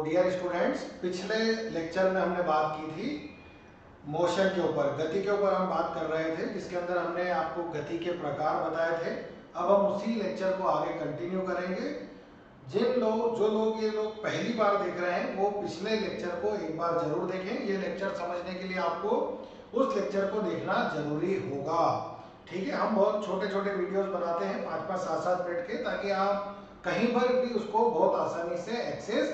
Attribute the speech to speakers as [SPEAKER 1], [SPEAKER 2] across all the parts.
[SPEAKER 1] Dear students, पिछले lecture में हमने बात की थी मोशन के ऊपर, गति के ऊपर हम बात कर रहे थे, जिसके अंदर हमने आपको गति के प्रकार बताए थे। अब हम उसी लेक्चर को आगे कंटिन्यू करेंगे। जो लोग ये पहली बार देख रहे हैं वो पिछले लेक्चर को एक बार जरूर देखें। ये लेक्चर समझने के लिए आपको उस लेक्चर को देखना जरूरी होगा। ठीक है, हम बहुत छोटे छोटे वीडियोस बनाते हैं 5-5, 7-7 मिनट के, ताकि आप कहीं पर भी उसको बहुत आसानी से एक्सेस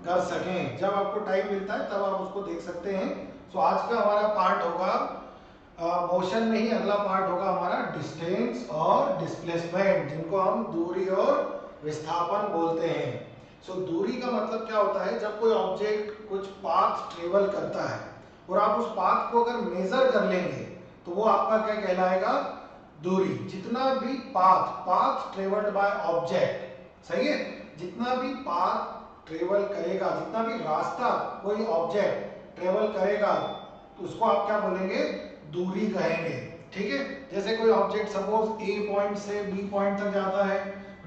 [SPEAKER 1] कर सकें। जब आपको टाइम मिलता है तब आप उसको देख सकते हैं। सो आज का हमारा पार्ट होगा मोशन में ही अगला पार्ट होगा हमारा डिस्टेंस और डिस्प्लेसमेंट, जिनको हम दूरी और विस्थापन बोलते हैं। सो दूरी का मतलब क्या होता है? जब कोई ऑब्जेक्ट कुछ पाथ ट्रेवल करता है और आप उस पाथ को अगर मेजर कर लेंगे तो वो आपका क्या कहलाएगा? दूरी। जितना भी पाथ ट्रेवल्ड बाय ऑब्जेक्ट, सही है, जितना भी पाथ ट्रेवल करेगा, जितना भी रास्ता कोई ऑब्जेक्ट ट्रेवल करेगा, तो उसको आप क्या बोलेंगे? दूरी कहेंगे। ठीक है, जैसे कोई ऑब्जेक्ट सपोज ए पॉइंट से बी पॉइंट तक जाता है,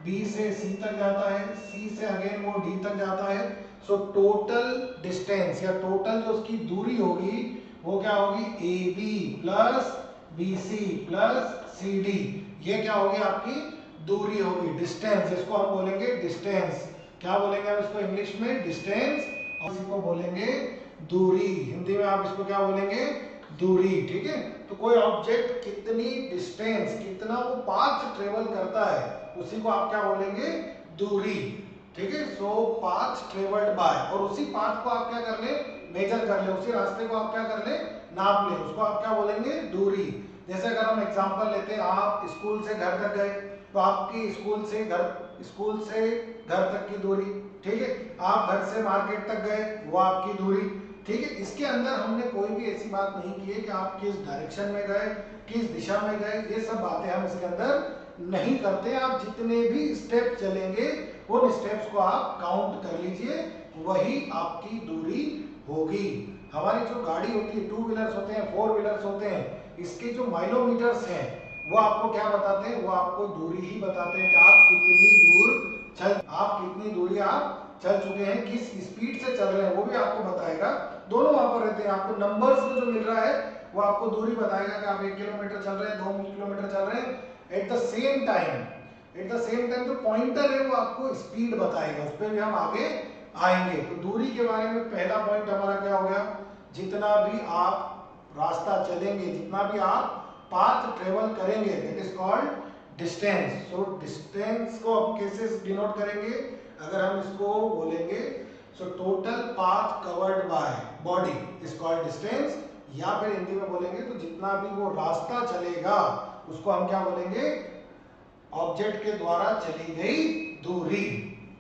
[SPEAKER 1] बी से सी तक जाता है, सी से अगेन वो डी तक जाता है। सो टोटल डिस्टेंस या टोटल जो उसकी दूरी होगी वो क्या होगी? A B plus B C plus C D. ये क्या होगी? आपकी दूरी होगी, डिस्टेंस। इसको हम बोलेंगे डिस्टेंस। क्या बोलेंगे हम इसको इंग्लिश में? डिस्टेंस। और इसको बोलेंगे दूरी। हिंदी में आप इसको क्या बोलेंगे? दूरी। ठीक है, तो कोई ऑब्जेक्ट कितनी डिस्टेंस, कितना वो पाथ ट्रेवल करता है, उसी को आप क्या बोलेंगे? दूरी। ठीक है, सो पाथ ट्रेवल्ड बाय, और उसी पाथ को आप क्या कर ले? मेजर कर ले। उसी रास्ते को आप क्या कर ले? नाप ले। उसको आप क्या बोलेंगे? दूरी। जैसे अगर हम एग्जांपल लेते हैं, आप स्कूल से घर तक गए तो आपकी स्कूल से घर तक की दूरी। ठीक है, आप घर से मार्केट तक गए, वो आपकी दूरी। ठीक है, इसके अंदर हमने कोई भी ऐसी बात नहीं की है कि आप किस डायरेक्शन में गए, किस दिशा में गए, ये सब बातें हम इसके अंदर नहीं करते। आप जितने भी स्टेप चलेंगे उन स्टेप्स को आप काउंट कर लीजिए, वही आपकी दूरी होगी। हमारी जो गाड़ी होती है, 2 व्हीलर्स होते हैं, 4 व्हीलर्स होते हैं, इसके जो माइलोमीटर्स हैं वो आपको क्या बताते हैं? वो आपको दूरी ही बताते हैं कि आप कितनी दूरी आप चल चुके हैं, किस स्पीड से चल रहे हैं, वो भी आपको बताएगा। दोनों वहां पर रहते हैं। आपको नंबर्स में जो मिल रहा है वो आपको दूरी बताएगा कि आप 1 किलोमीटर चल रहे हैं, 2 किलोमीटर चल रहे हैं। एट द सेम टाइम जो पॉइंटर है वो आपको स्पीड बताएगा। उस पर भी हम आगे आएंगे। तो दूरी के बारे में पहला पॉइंट हमारा क्या हो गया? जितना भी आप रास्ता चलेंगे, जितना भी आप पाथ ट्रेवल करेंगे, that is called distance. So distance को हम कैसे डिनोट करेंगे? अगर हम इसको बोलेंगे, so total path covered by body is called distance. या फिर हिंदी में बोलेंगे तो जितना भी वो रास्ता चलेगा उसको हम क्या बोलेंगे? ऑब्जेक्ट के द्वारा चली गई दूरी।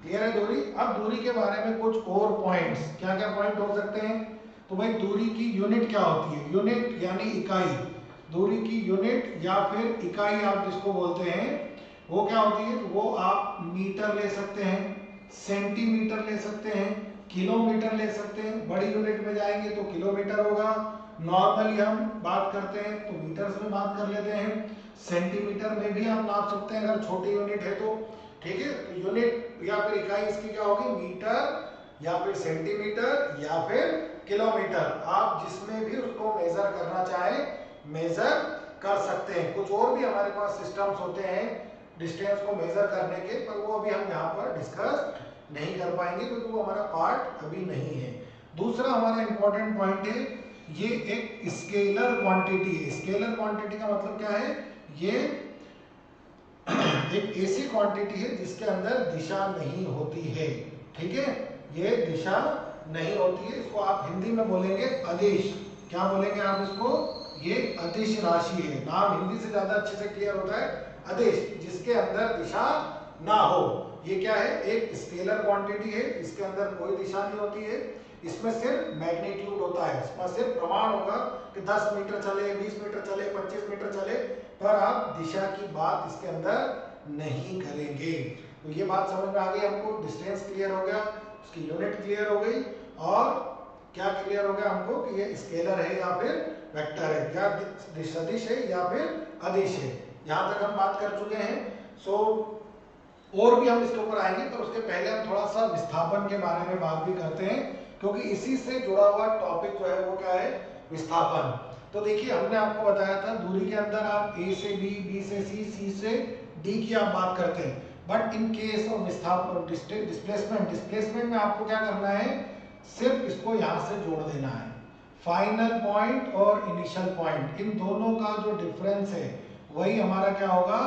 [SPEAKER 1] क्लियर है दूरी? अब दूरी के बारे में कुछ और पॉइंट्स, क्या क्या पॉइंट हो सकते हैं? तो भाई दूरी की यूनिट क्या होती है? यूनिट यानी इकाई। दूरी की यूनिट या फिर इकाई आप जिसको बोलते हैं वो क्या होती है? वो आप मीटर ले सकते हैं, सेंटीमीटर ले सकते हैं, किलोमीटर ले सकते हैं। बड़ी यूनिट में जाएंगे तो किलोमीटर होगा। नॉर्मली हम बात करते हैं तो मीटर्स में बात कर लेते हैं। सेंटीमीटर में भी हम नाप सकते हैं अगर छोटी यूनिट है तो। ठीक है, तो यूनिट या फिर इकाई इसकी क्या होगी? मीटर या फिर सेंटीमीटर या फिर किलोमीटर। आप जिसमें भी उसको मेजर करना चाहें मेजर कर सकते हैं। कुछ और भी हमारे पास सिस्टम्स होते हैं डिस्टेंस को मेजर करने के, पर वो अभी हम यहाँ पर डिस्कस नहीं कर पाएंगे क्योंकि वो हमारा पार्ट अभी नहीं है। दूसरा हमारा इंपॉर्टेंट पॉइंट है, ये एक स्केलर क्वांटिटी है। स्केलर क्वांटिटी का मतलब क्या है? ये एक ऐसी क्वांटिटी है जिसके अंदर दिशा नहीं होती है। ठीक है, ये दिशा नहीं होती है। इसको आप हिंदी में बोलेंगे अदिश। क्या बोलेंगे आप इसको? ये अदिश राशि है। नाम हिंदी से ज्यादा अच्छे से क्लियर होता है, अदिश, जिसके अंदर दिशा ना हो। ये क्या है? एक स्केलर क्वांटिटी है, इसके अंदर कोई दिशा नहीं होती है। इसमें सिर्फ मैग्नीट्यूड होता है, इसमें सिर्फ प्रमाण होगा कि 10 मीटर चले, 20 मीटर चले, 25 मीटर चले, पर आप दिशा की बात इसके अंदर नहीं करेंगे। तो ये बात समझ में आ गई हमको। डिस्टेंस क्लियर हो गया, उसकी यूनिट क्लियर हो गई, और क्या क्लियर हो गया हमको कि ये स्केलर है या फिर वेक्टर है, या सदिश है या फिर अदिश है। यहां तक हम बात कर चुके हैं। सो और भी हम इसके ऊपर आएंगे, पर उसके पहले हम थोड़ा सा विस्थापन के बारे में बात भी करते हैं, क्योंकि इसी से जुड़ा हुआ टॉपिक जो है वो क्या है, विस्थापन। तो देखिए हमने आपको बताया था दूरी के अंदर आप ए से बी, बी से सी, सी से डी की आप बात करते हैं, बट इन केस ऑफ विस्थापन डिस्प्लेसमेंट में आपको क्या करना है, सिर्फ इसको यहाँ से जोड़ देना है। फाइनल पॉइंट और इनिशियल पॉइंट, इन दोनों का जो डिफरेंस है वही हमारा क्या होगा,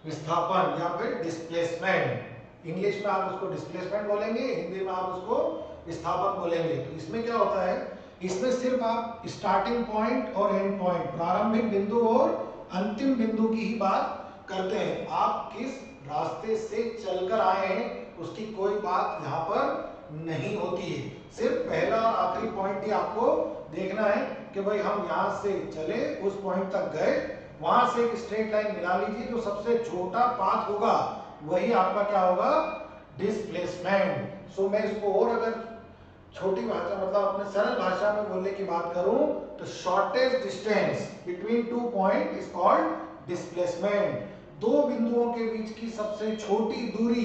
[SPEAKER 1] विस्थापन या फिर डिस्प्लेसमेंट। इंग्लिश में आप उसको डिस्प्लेसमेंट बोलेंगे, हिंदी में आप उसको विस्थापन बोलेंगे। तो इसमें क्या होता है, इसमें सिर्फ आप स्टार्टिंग पॉइंट और एंड पॉइंट, प्रारंभिक बिंदु और अंतिम बिंदु की ही बात करते हैं। आप किस रास्ते से चलकर आए हैं उसकी कोई बात यहाँ पर नहीं होती है। सिर्फ पहला और आखिरी पॉइंट ही आपको देखना है कि भाई हम यहाँ से चले, उस पॉइंट तक गए, वहां से एक स्ट्रेट लाइन मिला लीजिए, जो सबसे छोटा पाथ होगा वही आपका क्या होगा, डिस्प्लेसमेंट। सो मैं इसको और अगर छोटी भाषा मतलब अपने सरल भाषा में बोलने की बात करूं तो shortest distance between two point is called displacement. दो बिंदुओं के बीच की सबसे छोटी दूरी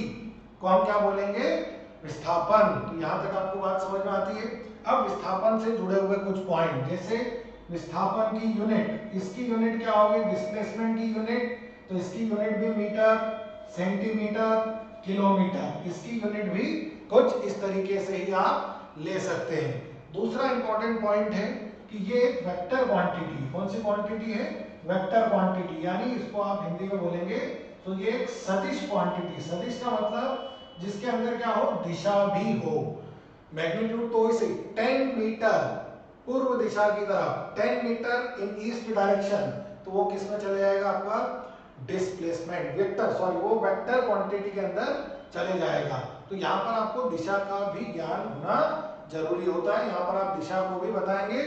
[SPEAKER 1] को हम क्या बोलेंगे, विस्थापन। तो यहां तक आपको बात समझ में आती है। अब विस्थापन से जुड़े हुए कुछ पॉइंट, जैसे विस्थापन की यूनिट, इसकी यूनिट क्या होगी, डिस्प्लेसमेंट की यूनिट, तो इसकी यूनिट भी मीटर, सेंटीमीटर, किलोमीटर, इसकी यूनिट भी कुछ इस तरीके से ही आप ले सकते हैं। दूसरा इंपॉर्टेंट पॉइंट है कि ये एक वेक्टर क्वांटिटी, कौन सी क्वांटिटी है, वेक्टर क्वांटिटी, यानी इसको आप हिंदी में बोलेंगे तो ये एक सदिश क्वांटिटी। सदिश का मतलब जिसके अंदर क्या हो, दिशा भी हो। मैग्नीट्यूड तो इसे 10 मीटर पूर्व दिशा की तरफ, 10 मीटर इन ईस्ट डायरेक्शन, तो वो किस में चले जाएगा आपका, डिस्प्लेसमेंट वेक्टर, सॉरी वो वेक्टर क्वांटिटी के अंदर चले जाएगा। तो यहाँ पर आपको दिशा का भी ज्ञान होना जरूरी होता है। यहाँ पर आप दिशा को भी बताएंगे,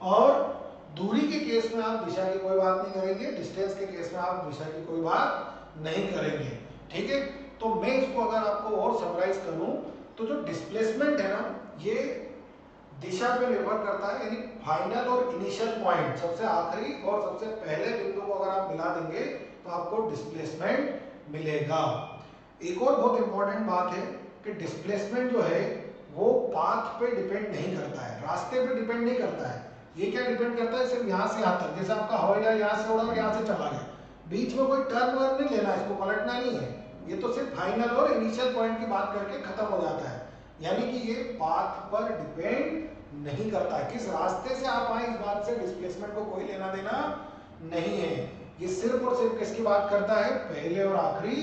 [SPEAKER 1] और दूरी के केस में आप दिशा की कोई बात नहीं करेंगे, डिस्टेंस के केस में आप दिशा की कोई बात नहीं करेंगे, ठीक है। तो मैं इसको अगर आपको और समराइज करूं तो जो डिस्प्लेसमेंट है ना, ये दिशा पे निर्भर करता है, यानी फाइनल और इनिशियल पॉइंट, सबसे आखिरी और सबसे पहले बिंदु को अगर आप मिला देंगे तो आपको डिस्प्लेसमेंट मिलेगा। एक और बहुत इंपॉर्टेंट बात है कि डिस्प्लेसमेंट जो है वो पाथ पे डिपेंड नहीं करता है, रास्ते पे डिपेंड नहीं करता है। ये क्या डिपेंड करता है, सिर्फ यहाँ से यहाँ तक, जैसे आपका हवाई जहाज यहाँ से उड़ा और यहाँ से चला गया, बीच में कोई टर्न वर्न नहीं लेना, इसको पलटना नहीं है, ये तो सिर्फ फाइनल और इनिशियल पॉइंट की बात करके खत्म हो जाता है। यानी कि ये पाथ पर डिपेंड नहीं करता है, किस रास्ते से आप आए इस बात से डिस्प्लेसमेंट को कोई लेना देना नहीं है। ये सिर्फ और सिर्फ किसकी बात करता है, पहले और आखिरी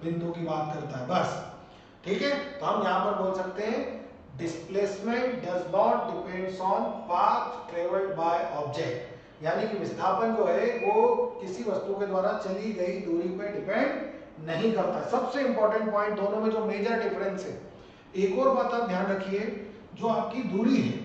[SPEAKER 1] बिंदु की बात करता है, बस, ठीक है। तो हम यहाँ पर बोल सकते हैं displacement does not depends on path travelled by object, यानी कि विस्थापन जो है वो किसी वस्तु के द्वारा चली गई दूरी पर डिपेंड नहीं करता। सबसे इंपॉर्टेंट पॉइंट दोनों में जो मेजर डिफरेंस है, एक और बात आप ध्यान रखिए, जो आपकी दूरी है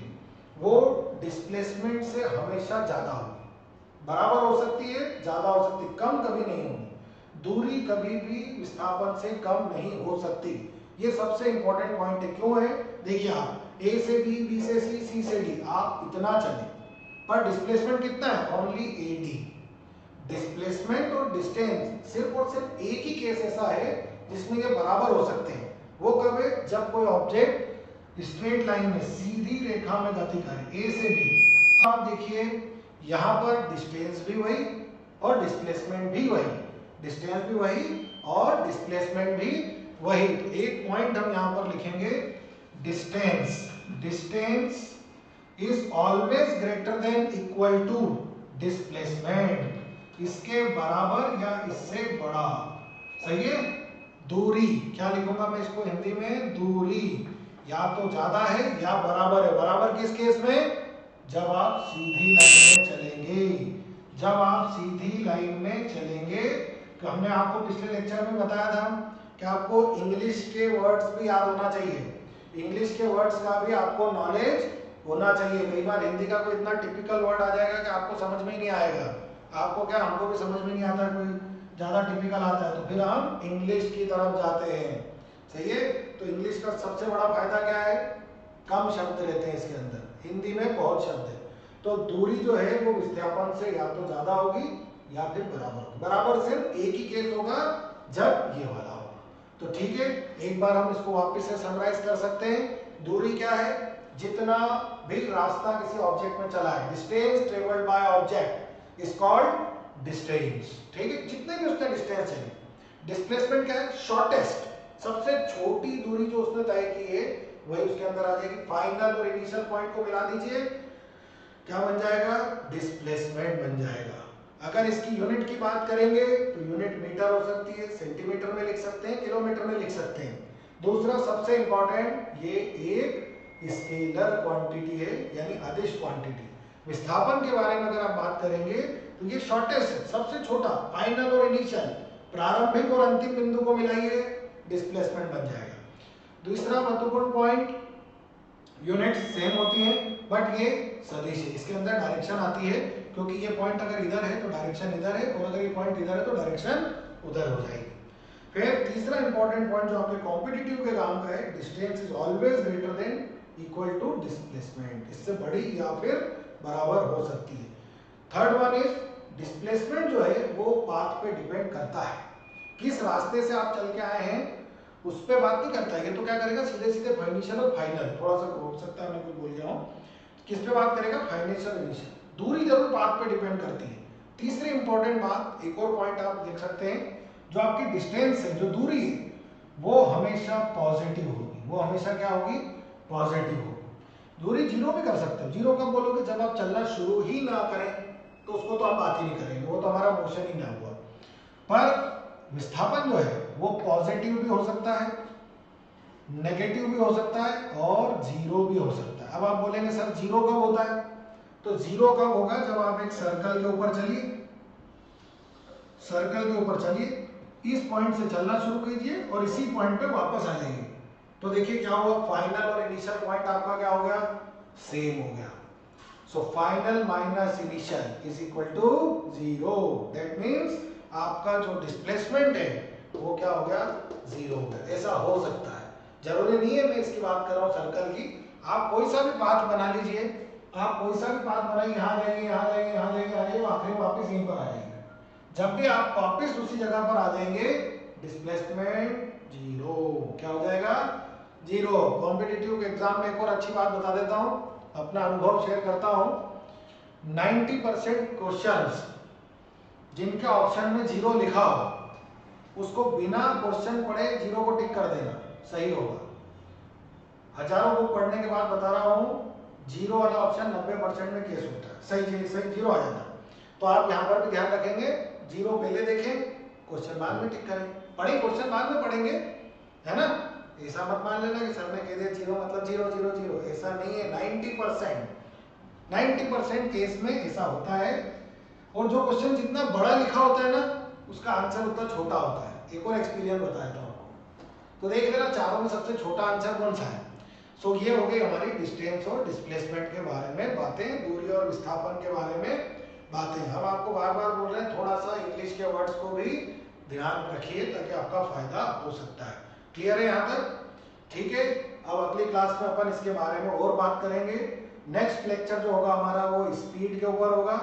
[SPEAKER 1] वो डिस्प्लेसमेंट से हमेशा ज्यादा होगी, बराबर हो सकती है, ज्यादा हो सकती है, कम कभी नहीं होगी। दूरी कभी भी विस्थापन से कम नहीं हो सकती, ये सबसे इंपॉर्टेंट पॉइंट है। क्यों है, देखिए आप ए से बी, बी से सी, सी से डी, आप इतना चले, पर डिस्प्लेसमेंट कितना है, ओनली ए डी। डिस्प्लेसमेंट और डिस्टेंस सिर्फ और सिर्फ एक ही केस ऐसा है जिसमें ये बराबर हो सकते हैं। वो कब है, जब कोई ऑब्जेक्ट स्ट्रेट लाइन में सीधी रेखा में गति करे, ए से बी। आप देखिए यहाँ पर डिस्टेंस भी वही और डिस्प्लेसमेंट भी वही, डिस्टेंस भी वही और डिस्प्लेसमेंट भी वही। तो एक पॉइंट हम यहाँ पर लिखेंगे, distance, distance is always greater than equal to displacement, इसके बराबर या इससे बड़ा, सही है। दूरी क्या लिखूंगा मैं इसको हिंदी में, दूरी या तो ज्यादा है या बराबर है। बराबर किस केस में, जब आप सीधी लाइन में चलेंगे, जब आप सीधी लाइन में चलेंगे। तो हमने आपको पिछले लेक्चर में बताया था कि आपको इंग्लिश के वर्ड्स भी याद होना चाहिए, इंग्लिश के वर्ड्स का भी आपको नॉलेज होना चाहिए। कई बार हिंदी का कोई इतना टिपिकल वर्ड आ जाएगा कि आपको समझ में ही नहीं आएगा, आपको क्या, हमको भी समझ में नहीं आता, कोई ज्यादा टिपिकल आता है तो फिर हम इंग्लिश की तरफ जाते हैं, सही है। तो इंग्लिश का सबसे बड़ा फायदा क्या है, कम शब्द रहते हैं इसके अंदर, हिंदी में बहुत शब्द है। तो दूरी जो है वो विस्थापन से या तो ज्यादा होगी या फिर बराबर होगी। बराबर सिर्फ एक ही केस होगा, जब ये वाला होगा, तो ठीक है, एक बार हम इसको वापस से समराइज कर सकते हैं। दूरी क्या है, जितना भी रास्ता किसी ऑब्जेक्ट में चला है, distance travelled by object is called distance. ठीक है, जितने भी उसने डिस्टेंस है। डिस्प्लेसमेंट क्या है, शॉर्टेस्ट, सबसे छोटी दूरी जो उसने तय की है वही उसके अंदर आ जाएगी। फाइनल और इनिशियल पॉइंट को मिला दीजिए, क्या बन जाएगा, डिस्प्लेसमेंट बन जाएगा। अगर इसकी यूनिट की बात करेंगे तो यूनिट मीटर हो सकती है, सेंटीमीटर में लिख सकते हैं, किलोमीटर में लिख सकते हैं। दूसरा सबसे इंपॉर्टेंट, ये एक स्केलर क्वांटिटी है, यानी अदिश क्वांटिटी। विस्थापन के बारे में अगर आप बात करेंगे तो ये शॉर्टेस्ट है, सबसे छोटा, फाइनल और इनिशियल, प्रारंभिक और अंतिम बिंदु को मिलाइए, डिस्प्लेसमेंट बन जाएगा। दूसरा महत्वपूर्ण पॉइंट, यूनिट सेम होती हैं बट ये सदिश है, इसके अंदर डायरेक्शन आती है, क्योंकि ये पॉइंट अगर इधर है तो डायरेक्शन इधर है, और अगर ये पॉइंट इधर है तो डायरेक्शन उधर हो जाएगी। फिर तीसरा इंपॉर्टेंट पॉइंट जो आपके कॉम्पिटिटिव के काम का है, distance is always greater than equal to displacement, इससे बड़ी या फिर बराबर हो सकती है। थर्ड वन इज डिस्प्लेसमेंट जो है वो पाथ पे डिपेंड करता है, किस रास्ते से आप चल के आए हैं उस पर बात नहीं करता है। ये तो क्या करेगा, सीधे सीधे फाइनिशियल और फाइनल, थोड़ा सा रोक सकता है, मैं कुछ बोल गया हूँ, किस पे बात करेगा, फाइनिशियल इनिशियल। दूरी जरूर पाथ पे डिपेंड करती है। तीसरी इंपॉर्टेंट बात, एक और पॉइंट आप देख सकते हैं, जो आपकी डिस्टेंस है, जो दूरी है, वो हमेशा पॉजिटिव होगी, वो हमेशा क्या होगी, पॉजिटिव होगी। दूरी जीरो भी कर सकते हो, जीरो कब बोलोगे, जब आप चलना शुरू ही ना करें, तो उसको तो हम बात ही नहीं करेंगे, वो तो हमारा मोशन ही ना हुआ। पर विस्थापन जो है वो पॉजिटिव भी हो सकता है, नेगेटिव भी हो सकता है, और जीरो भी हो सकता है। अब आप बोलेंगे सर जीरो कब होता है, तो जीरो कब होगा, जब आप एक सर्कल के ऊपर चलिए, सर्कल के ऊपर चलिए, इस पॉइंट से चलना शुरू कीजिए और इसी पॉइंट पे वापस आ जाइए, तो देखिए क्या हुआ, फाइनल और इनिशियल पॉइंट आपका क्या हो गया, सेम हो गया। So final minus initial is equal to zero. That means आपका जो डिस्प्लेसमेंट है वो क्या हो गया, जीरो हो गया। ऐसा हो सकता है, जरूरी नहीं है मैं इसकी बात कर रहा हूँ सर्कल की, आप कोई सा भी पाथ बना लीजिए, आप कोई सा भी पाथ बनाइए, यहाँ जाएंगे, यहाँ जाएंगे, यहाँ जाएंगे, आइए आखिर वापस यहीं पर आ जाएंगे। जब भी आप वापस उसी जगह पर आ जाएंगे, डिस्प्लेसमेंट जीरो, क्या हो जाएगा, जीरो। कॉम्पिटिटिव के एग्जाम में एक और अच्छी बात बता देता हूँ, अपना अनुभव शेयर करता हूँ। 90% क्वेश्चंस जिनके ऑप्शन में जीरो लिखा हो, उसको बिना क्वेश्चन पढ़े जीरो को टिक कर देना, सही होगा। हजारों बुक पढ़ने के बाद बता रहा हूँ, जीरो वाला ऑप्शन 90% में केस होता है, सही जीरो आ जाता है। तो आप यहाँ पर भी ध्यान रखेंगे, जीरो पहले देखें, क्वेश्चन बाद में टिक करें, पढ़े क्वेश्चन बाद में पढ़ेंगे, है ना। ऐसा मत मान लेना कि सर ने कह दिया जीरो मतलब जीरो जीरो जीरो, ऐसा नहीं है। 90% केस में ऐसा होता है। और जो क्वेश्चन जितना बड़ा लिखा होता है ना, उसका आंसर उतना छोटा होता है। एक और एक्सपीरियंस बताता हूँ आपको, तो देख लेना चारों में सबसे छोटा आंसर कौन सा है। सो ये हो गई हमारी डिस्टेंस और डिस्प्लेसमेंट के बारे में बातें, दूरी और विस्थापन के बारे में बातें। हम आपको बार बार बोल रहे हैं, थोड़ा सा इंग्लिश के वर्ड्स को भी ध्यान रखिए ताकि आपका फायदा हो सकता है। क्लियर है यहाँ तक, ठीक है। अब अगली क्लास में अपन इसके बारे में और बात करेंगे। नेक्स्ट लेक्चर जो होगा हमारा वो स्पीड के ऊपर होगा,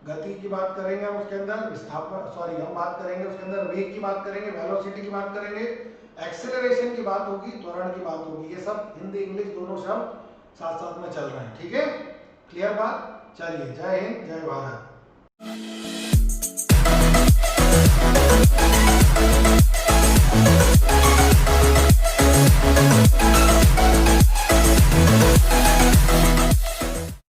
[SPEAKER 1] गति की बात करेंगे हम उसके अंदर, विस्थापन हम बात करेंगे उसके अंदर, वेग की बात करेंगे, वेलोसिटी की बात करेंगे, एक्सेलरेशन की बात होगी, त्वरण की बात होगी। ये सब हिंदी इंग्लिश दोनों शब्द साथ साथ में चल रहे हैं, ठीक है। क्लियर बात, चलिए, जय हिंद, जय भारत।